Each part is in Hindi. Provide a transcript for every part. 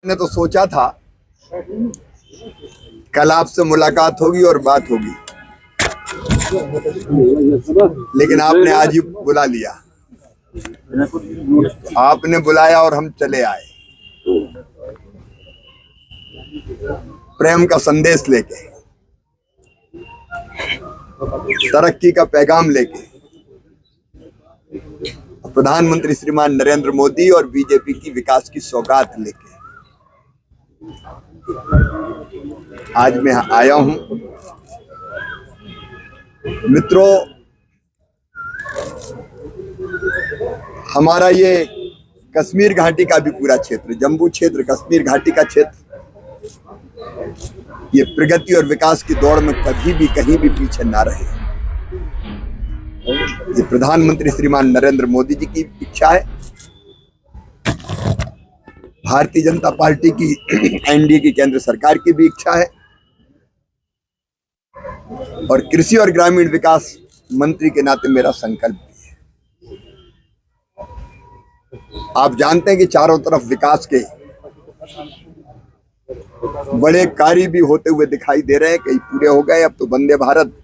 मैंने तो सोचा था कल आपसे मुलाकात होगी और बात होगी, लेकिन आपने आज ही बुला लिया। आपने बुलाया और हम चले आए प्रेम का संदेश लेके, तरक्की का पैगाम लेके। प्रधानमंत्री श्रीमान नरेंद्र मोदी और बीजेपी की विकास की सौगात लेके आज मैं आया हूं। मित्रों, हमारा ये कश्मीर घाटी का भी पूरा क्षेत्र, जम्मू क्षेत्र, कश्मीर घाटी का क्षेत्र, ये प्रगति और विकास की दौड़ में कभी भी कहीं भी पीछे ना रहे। ये प्रधानमंत्री श्रीमान नरेंद्र मोदी जी की इच्छा है, भारतीय जनता पार्टी की एनडीए की केंद्र सरकार की भी इच्छा है, और कृषि और ग्रामीण विकास मंत्री के नाते मेरा संकल्प भी है। आप जानते हैं कि चारों तरफ विकास के बड़े कार्य भी होते हुए दिखाई दे रहे हैं, कई पूरे हो गए। अब तो वंदे भारत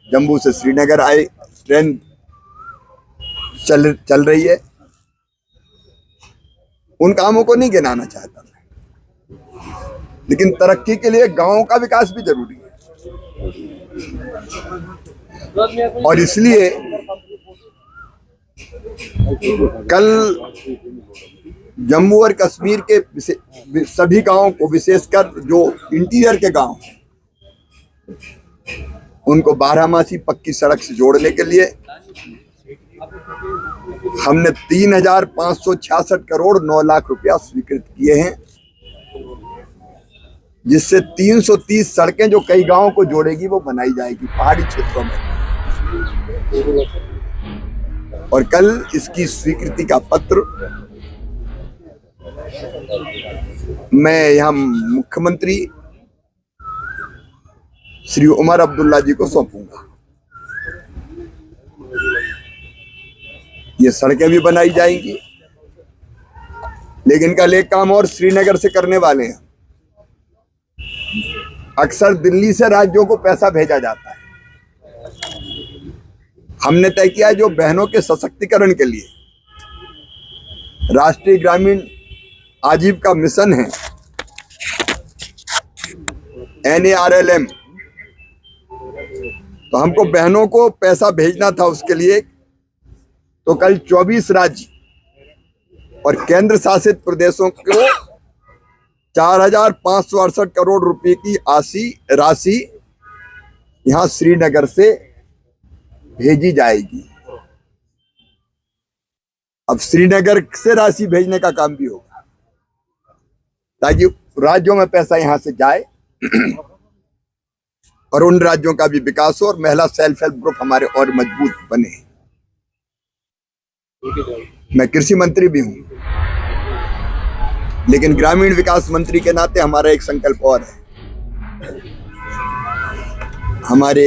जम्मू से श्रीनगर आए ट्रेन चल रही है। उन कामों को नहीं गिनाना चाहता मैं, लेकिन तरक्की के लिए गांवों का विकास भी जरूरी है, और इसलिए कल जम्मू और कश्मीर के सभी गांवों को, विशेषकर जो इंटीरियर के गांव, उनको बारहमासी पक्की सड़क से जोड़ने के लिए हमने 3,566 करोड़ 9 लाख रुपया स्वीकृत किए हैं, जिससे 330 सड़कें जो कई गांवों को जोड़ेगी वो बनाई जाएगी पहाड़ी क्षेत्रों में। और कल इसकी स्वीकृति का पत्र मैं यहां मुख्यमंत्री श्री उमर अब्दुल्ला जी को सौंपूंगा। ये सड़कें भी बनाई जाएंगी, लेकिन कल एक काम और श्रीनगर से करने वाले हैं। अक्सर दिल्ली से राज्यों को पैसा भेजा जाता है। हमने तय किया जो बहनों के सशक्तिकरण के लिए राष्ट्रीय ग्रामीण आजीविका मिशन है, NARLM, तो हमको बहनों को पैसा भेजना था। उसके लिए तो कल 24 राज्य और केंद्र शासित प्रदेशों को 4,568 करोड़ रुपए की राशि यहां श्रीनगर से भेजी जाएगी। अब श्रीनगर से राशि भेजने का काम भी होगा, ताकि राज्यों में पैसा यहां से जाए और उन राज्यों का भी विकास हो और महिला सेल्फ हेल्प ग्रुप हमारे और मजबूत बने। मैं कृषि मंत्री भी हूं, लेकिन ग्रामीण विकास मंत्री के नाते हमारा एक संकल्प और है। हमारे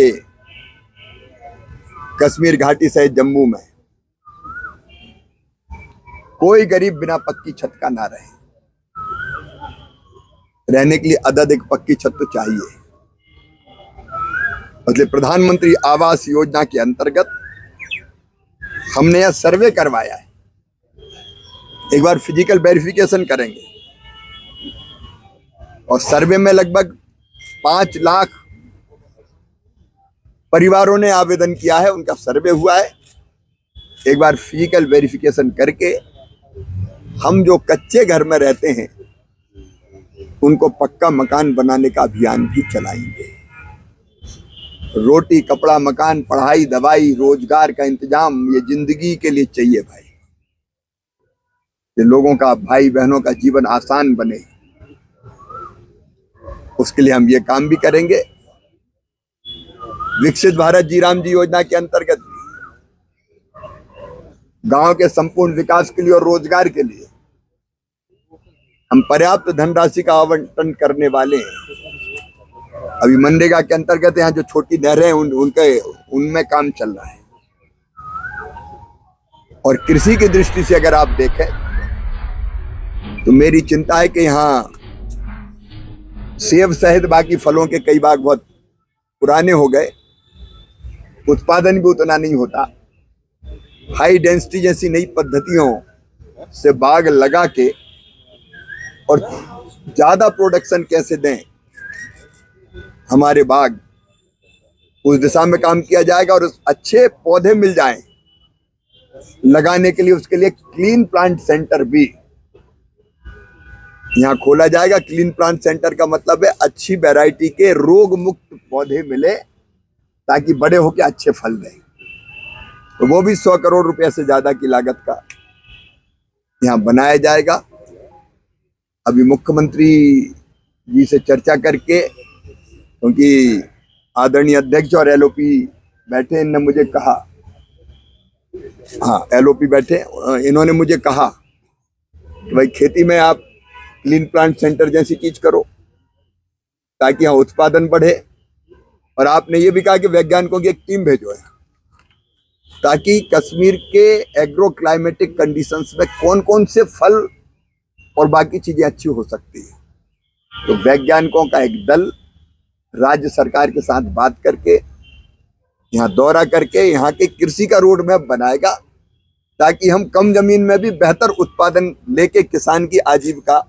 कश्मीर घाटी सहित जम्मू में कोई गरीब बिना पक्की छत का ना रहे। रहने के लिए अधिक पक्की छत तो चाहिए। इसलिए प्रधानमंत्री आवास योजना के अंतर्गत हमने यह सर्वे करवाया है। एक बार फिजिकल वेरिफिकेशन करेंगे, और सर्वे में लगभग 5 लाख परिवारों ने आवेदन किया है, उनका सर्वे हुआ है। एक बार फिजिकल वेरिफिकेशन करके हम जो कच्चे घर में रहते हैं उनको पक्का मकान बनाने का अभियान भी चलाएंगे। रोटी, कपड़ा, मकान, पढ़ाई, दवाई, रोजगार का इंतजाम ये जिंदगी के लिए चाहिए भाई। ये लोगों का, भाई बहनों का जीवन आसान बने, उसके लिए हम ये काम भी करेंगे। विकसित भारत जी राम जी योजना के अंतर्गत गांव के संपूर्ण विकास के लिए और रोजगार के लिए हम पर्याप्त धनराशि का आवंटन करने वाले हैं। अभी मनरेगा के अंतर्गत यहाँ जो छोटी नहरें हैं उनमें काम चल रहा है। और कृषि की दृष्टि से अगर आप देखें तो मेरी चिंता है कि यहाँ सेब सहित बाकी फलों के कई बाग बहुत पुराने हो गए, उत्पादन भी उतना नहीं होता। हाई डेंसिटी जैसी नई पद्धतियों से बाग लगा के और ज्यादा प्रोडक्शन कैसे दें हमारे बाग, उस दिशा में काम किया जाएगा। और अच्छे पौधे मिल जाएं लगाने के लिए, उसके लिए क्लीन प्लांट सेंटर भी यहाँ खोला जाएगा। क्लीन प्लांट सेंटर का मतलब है अच्छी वैरायटी के रोग मुक्त पौधे मिले ताकि बड़े होकर अच्छे फल दें। तो वो भी 100 करोड़ रुपए से ज्यादा की लागत का यहाँ बनाया जाएगा। अभी मुख्यमंत्री जी से चर्चा करके, क्योंकि आदरणीय अध्यक्ष और एलओपी बैठे, इन्होंने मुझे कहा, हाँ एलओपी बैठे, इन्होंने मुझे कहा कि भाई खेती में आप क्लीन प्लांट सेंटर जैसी चीज करो ताकि यहाँ उत्पादन बढ़े। और आपने ये भी कहा कि वैज्ञानिकों की एक टीम भेजो है ताकि कश्मीर के एग्रो क्लाइमेटिक कंडीशंस में कौन कौन से फल और बाकी चीजें अच्छी हो सकती है। तो वैज्ञानिकों का एक दल राज्य सरकार के साथ बात करके यहाँ दौरा करके यहाँ के कृषि का रोड मैप बनाएगा ताकि हम कम जमीन में भी बेहतर उत्पादन लेके किसान की आजीविका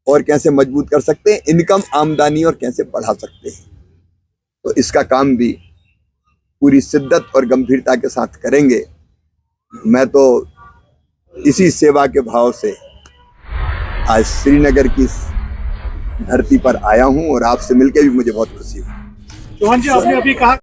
और कैसे मजबूत कर सकते हैं, इनकम आमदनी और कैसे बढ़ा सकते हैं। तो इसका काम भी पूरी शिद्दत और गंभीरता के साथ करेंगे। मैं तो इसी सेवा के भाव से आज श्रीनगर की धरती पर आया हूं और आपसे मिलकर भी मुझे बहुत खुशी हुई। चौहान जी, आपने अभी कहा